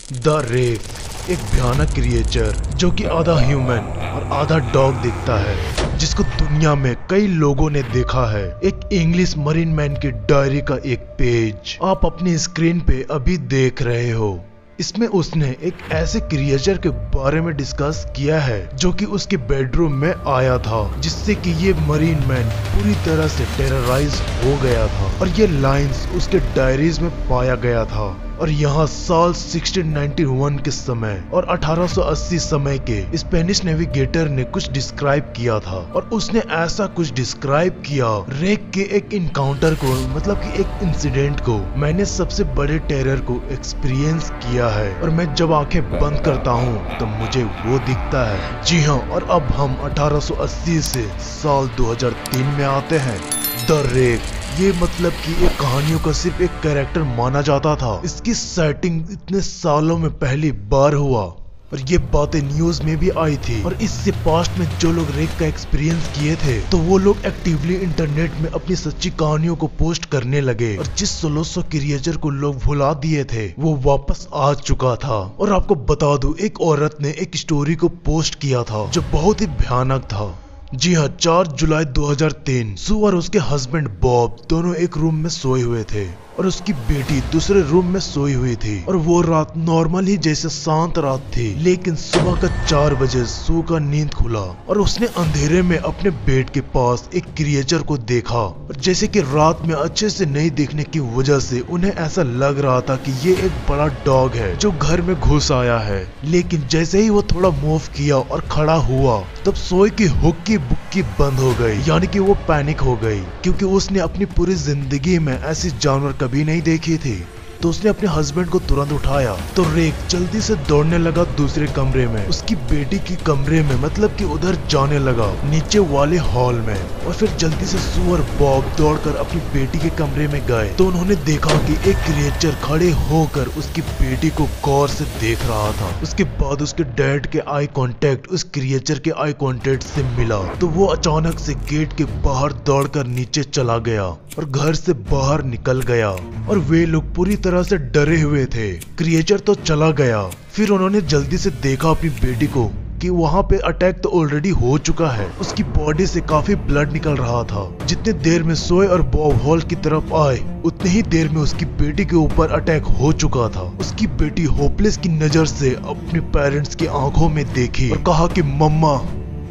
The rake, एक भयानक creature जो कि आधा ह्यूमन और आधा डॉग दिखता है, जिसको दुनिया में कई लोगों ने देखा है। एक इंग्लिश मरीन मैन की डायरी का एक पेज आप अपनी स्क्रीन पे अभी देख रहे हो। इसमें उसने एक ऐसे क्रिएचर के बारे में डिस्कस किया है जो कि उसके बेडरूम में आया था, जिससे कि ये मरीन मैन पूरी तरह से टेरराइज हो गया था और ये लाइंस उसके डायरीज में पाया गया था। और यहाँ साल 1691 के समय और 1880 समय के स्पेनिश नेविगेटर ने कुछ डिस्क्राइब किया था, और उसने ऐसा कुछ डिस्क्राइब किया रेक के एक इनकाउंटर को, मतलब कि एक इंसिडेंट को। मैंने सबसे बड़े टेरर को एक्सपीरियंस किया है, और मैं जब आंखें बंद करता हूँ तो मुझे वो दिखता है। जी हाँ, और अब हम 1880 से साल 2003 में आते हैं। द रेक, ये मतलब कि एक कहानियों का सिर्फ एक कैरेक्टर माना जाता था। इसकी सेटिंग इतने सालों में पहली बार हुआ और ये बातें न्यूज में भी आई थी। और इससे पास्ट में जो लोग रेक का एक्सपीरियंस किए थे, तो वो लोग एक्टिवली इंटरनेट में अपनी सच्ची कहानियों को पोस्ट करने लगे, और जिस 1600 क्रिएचर को लोग भुला दिए थे वो वापस आ चुका था। और आपको बता दूं, एक औरत ने एक स्टोरी को पोस्ट किया था जो बहुत ही भयानक था। जी हाँ, 4 जुलाई 2003 सू और उसके हस्बैंड बॉब दोनों एक रूम में सोए हुए थे और उसकी बेटी दूसरे रूम में सोई हुई थी। और वो रात नॉर्मल ही जैसे शांत रात थी, लेकिन सुबह का 4 बजे सू का नींद खुला और उसने अंधेरे में अपने बेड के पास एक क्रिएचर को देखा। और जैसे कि रात में अच्छे से नहीं देखने की वजह से उन्हें ऐसा लग रहा था कि ये एक बड़ा डॉग है जो घर में घुस आया है। लेकिन जैसे ही वो थोड़ा मूव किया और खड़ा हुआ, तब सोए की हुक्की बुक्की बंद हो गई, यानी कि वो पैनिक हो गई, क्योंकि उसने अपनी पूरी जिंदगी में ऐसी जानवर कभी नहीं देखी थी। तो उसने अपने हस्बैंड को तुरंत उठाया। तो रेक जल्दी से दौड़ने लगा दूसरे कमरे में, उसकी बेटी की कमरे में, मतलब कि उधर जाने लगा नीचे वाले हॉल में। और फिर जल्दी से सू और बॉब दौड़कर अपनी बेटी के कमरे में गए, तो उन्होंने देखा कि एक क्रिएचर खड़े होकर उसकी बेटी को गौर से देख रहा था। उसके बाद उसके डैड के आई कांटेक्ट उस क्रिएचर के आई कांटेक्ट से मिला, तो वो अचानक से गेट के बाहर दौड़कर नीचे चला गया और घर से बाहर निकल गया। और वे लोग पूरी तरह से डरे हुए थे। क्रिएचर तो चला गया। फिर उन्होंने जल्दी से देखा अपनी बेटी को कि वहाँ पे अटैक तो ऑलरेडी हो चुका है। उसकी बॉडी से काफी ब्लड निकल रहा था। जितने देर में सोए और बॉब हॉल की तरफ आए, उतनी ही देर में उसकी बेटी के ऊपर अटैक हो चुका था। उसकी बेटी होपलेस की नजर से अपने पेरेंट्स की आंखों में देखी और कहा कि मम्मा,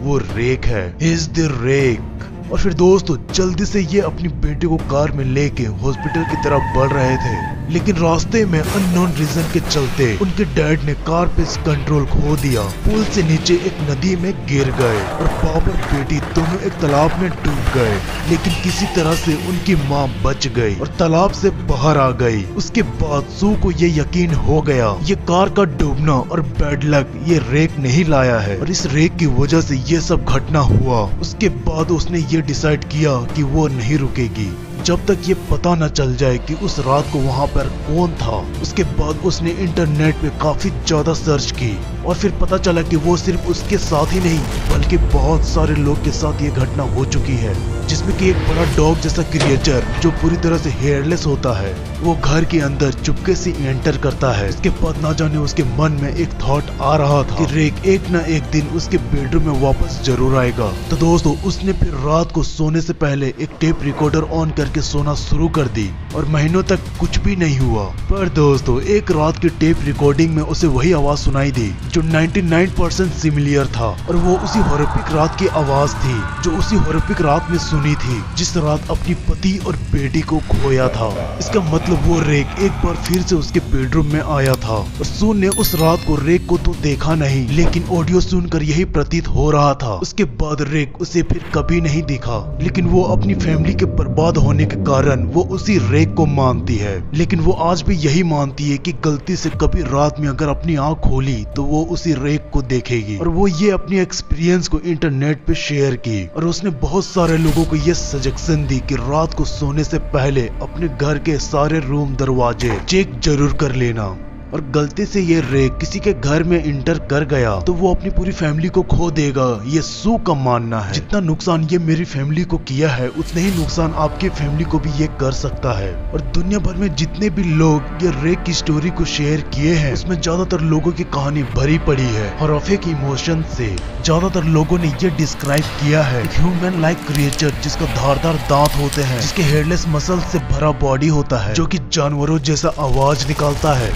वो रेक है, इज द रेक। और फिर दोस्तों जल्दी से ये अपनी बेटी को कार में लेके हॉस्पिटल की तरफ बढ़ रहे थे, लेकिन रास्ते में अननोन रीजन के चलते उनके डैड ने कार पे कंट्रोल खो दिया। पुल से नीचे एक नदी में गिर गए और बाप और बेटी दोनों एक तालाब में डूब गए। लेकिन किसी तरह से उनकी माँ बच गई और तालाब से बाहर आ गई। उसके बाद सू को ये यकीन हो गया, ये कार का डूबना और बैड लक ये रेक नहीं लाया है, और इस रेक की वजह से ये सब घटना हुआ। उसके बाद उसने ये डिसाइड किया कि वो नहीं रुकेगी जब तक ये पता न चल जाए कि उस रात को वहाँ पर कौन था। उसके बाद उसने इंटरनेट पे काफी ज्यादा सर्च की और फिर पता चला कि वो सिर्फ उसके साथ ही नहीं बल्कि बहुत सारे लोग के साथ ये घटना हो चुकी है, जिसमें कि एक बड़ा डॉग जैसा क्रिएचर जो पूरी तरह से हेयरलेस होता है, वो घर के अंदर चुपके से एंटर करता है। इसके बाद ना जाने उसके मन में एक थॉट आ रहा था कि रेक एक न एक दिन उसके बेडरूम में वापस जरूर आएगा। तो दोस्तों उसने फिर रात को सोने से पहले एक टेप रिकॉर्डर ऑन करके सोना शुरू कर दी और महीनों तक कुछ भी नहीं हुआ। पर दोस्तों एक रात की टेप रिकॉर्डिंग में उसे वही आवाज सुनाई दी जो 99% सिमिलियर था, और वो उसी हॉरिफिक रात की आवाज थी जो उसी हॉरिफिक रात में सुनी थी जिस रात अपनी पति और बेटी को खोया था। इसका मतलब वो रेक एक बार फिर से उसके बेडरूम में आया था। और सू ने उस रात को रेक को तो देखा नहीं, लेकिन ऑडियो सुनकर यही प्रतीत हो रहा था। उसके बाद रेक उसे फिर कभी नहीं दिखा, लेकिन वो अपनी फैमिली के बर्बाद होने के कारण वो उसी रेक को मानती है। लेकिन वो आज भी यही मानती है कि गलती से कभी रात में अगर अपनी आंख खोली तो वो उसी रेक को देखेगी। और वो ये अपनी एक्सपीरियंस को इंटरनेट पे शेयर की, और उसने बहुत सारे लोगों को ये सजेशन दी कि रात को सोने से पहले अपने घर के सारे रूम दरवाजे चेक जरूर कर लेना। और गलती से ये रे किसी के घर में इंटर कर गया तो वो अपनी पूरी फैमिली को खो देगा, ये सू का मानना है। जितना नुकसान ये मेरी फैमिली को किया है उतने ही नुकसान आपकी फैमिली को भी ये कर सकता है। और दुनिया भर में जितने भी लोग ये रे की स्टोरी को शेयर किए हैं उसमें ज्यादातर लोगों की कहानी भरी पड़ी है हॉरिफिक इमोशन से। ज्यादातर लोगों ने ये डिस्क्राइब किया है ह्यूमन लाइक क्रिएचर जिसका धारदार दांत होते हैं, जिसके हेडलेस मसल से भरा बॉडी होता है, जो कि जानवरों जैसा आवाज निकालता है,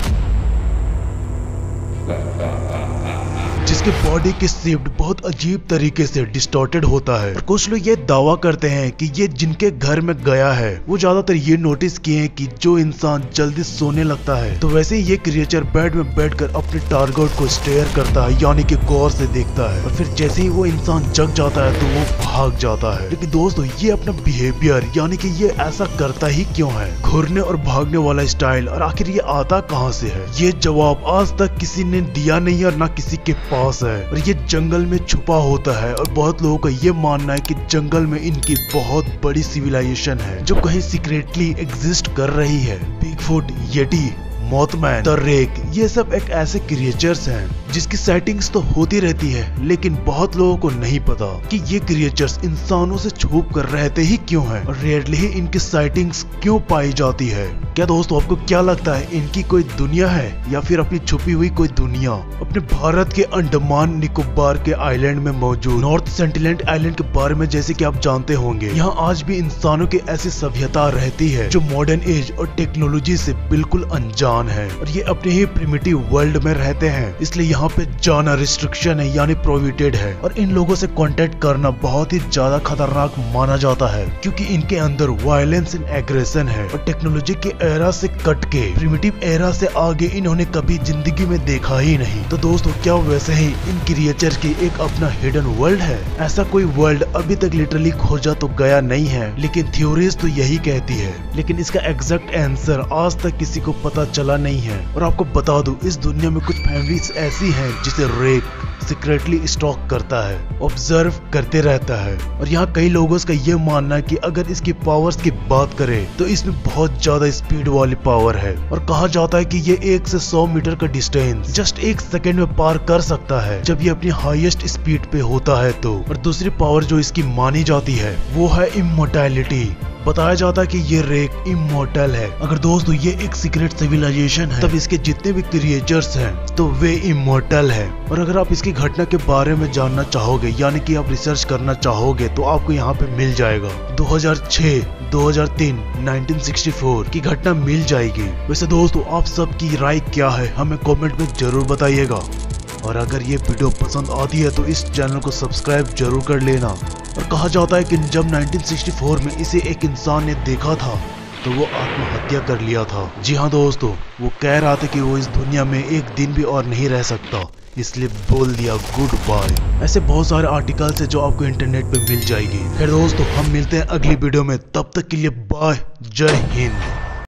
जिसके बॉडी की शेप बहुत अजीब तरीके से डिस्टॉर्टेड होता है। और कुछ लोग ये दावा करते हैं कि ये जिनके घर में गया है वो ज्यादातर ये नोटिस किए हैं कि जो इंसान जल्दी सोने लगता है तो वैसे ही ये क्रिएचर बेड में बैठकर अपने टारगेट को स्टेयर करता है, यानी कि गौर से देखता है, और फिर जैसे ही वो इंसान जग जाता है तो वो भाग जाता है। लेकिन दोस्तों ये अपना बिहेवियर यानी कि ये ऐसा करता ही क्यों है, घूरने और भागने वाला स्टाइल, और आखिर ये आता कहाँ से है, ये जवाब आज तक किसी ने दिया नहीं और ना किसी के पास है। और ये जंगल में छुपा होता है और बहुत लोगों का ये मानना है कि जंगल में इनकी बहुत बड़ी सिविलाइजेशन है जो कहीं सीक्रेटली एग्जिस्ट कर रही है। बिगफुट, येटी, मॉथमैन, द रेक, ये सब एक ऐसे क्रिएचर्स हैं जिसकी सेटिंग्स तो होती रहती है, लेकिन बहुत लोगों को नहीं पता कि ये क्रिएचर्स इंसानों से छुप कर रहते ही क्यों हैं और रेयरली ही इनकी साइटिंग्स क्यों पाई जाती है। क्या दोस्तों आपको क्या लगता है, इनकी कोई दुनिया है या फिर अपनी छुपी हुई कोई दुनिया अपने भारत के अंडमान निकोबार के आइलैंड में मौजूद नॉर्थ सेंटिनेल आइलैंड के बारे में जैसे कि आप जानते होंगे, यहाँ आज भी इंसानों की ऐसी सभ्यता रहती है जो मॉडर्न एज और टेक्नोलॉजी से बिल्कुल अनजान है और ये अपने ही प्रिमिटिव वर्ल्ड में रहते हैं, इसलिए यहाँ पे जाना रिस्ट्रिक्शन है यानी प्रोहिबिटेड है। और इन लोगों से कांटेक्ट करना बहुत ही ज्यादा खतरनाक माना जाता है क्योंकि इनके अंदर वायलेंस एंड एग्रेशन है और टेक्नोलॉजी के एरा से कट के प्रिमिटिव एरा से आगे इन्होंने कभी जिंदगी में देखा ही नहीं। तो दोस्तों क्या वैसे ही इन क्रिएचर की एक अपना हिडन वर्ल्ड है? ऐसा कोई वर्ल्ड अभी तक लिटरली खोजा तो गया नहीं है, लेकिन थ्योरीज तो यही कहती है, लेकिन इसका एग्जैक्ट आंसर आज तक किसी को पता चला नहीं है। और आपको बता दूं इस दुनिया में कुछ फैमिलीज ऐसी हैं जिसे रेक सीक्रेटली स्टॉक करता है, ऑब्जर्व करते रहता है। और यहाँ कई लोगों का ये मानना है कि अगर इसकी पावर्स की बात करें तो इसमें बहुत ज्यादा स्पीड वाली पावर है और कहा जाता है कि ये 1 से 100 मीटर का डिस्टेंस जस्ट 1 सेकेंड में पार कर सकता है जब ये अपनी हाईएस्ट स्पीड पे होता है तो। और दूसरी पावर जो इसकी मानी जाती है वो है इमोर्टैलिटी। बताया जाता है कि ये रेक इमोर्टल है। अगर दोस्तों ये एक सीक्रेट सिविलाइजेशन है तब इसके जितने भी क्रिएचर्स हैं तो वे इमोर्टल है। और अगर आप इसकी घटना के बारे में जानना चाहोगे यानी कि आप रिसर्च करना चाहोगे तो आपको यहाँ पे मिल जाएगा 2006, 2003, 1964 की घटना मिल जाएगी। वैसे दोस्तों आप सबकी राय क्या है हमें कमेंट में जरूर बताइएगा। और अगर ये वीडियो पसंद आती है तो इस चैनल को सब्सक्राइब जरूर कर लेना। और कहा जाता है कि जब 1964 में इसे एक इंसान ने देखा था तो वो आत्महत्या कर लिया था। जी हाँ दोस्तों, वो कह रहा था कि वो इस दुनिया में एक दिन भी और नहीं रह सकता, इसलिए बोल दिया गुड बाय। ऐसे बहुत सारे आर्टिकल्स है जो आपको इंटरनेट पे मिल जाएगी। फिर दोस्तों हम मिलते हैं अगली वीडियो में, तब तक के लिए बाय, जय हिंद।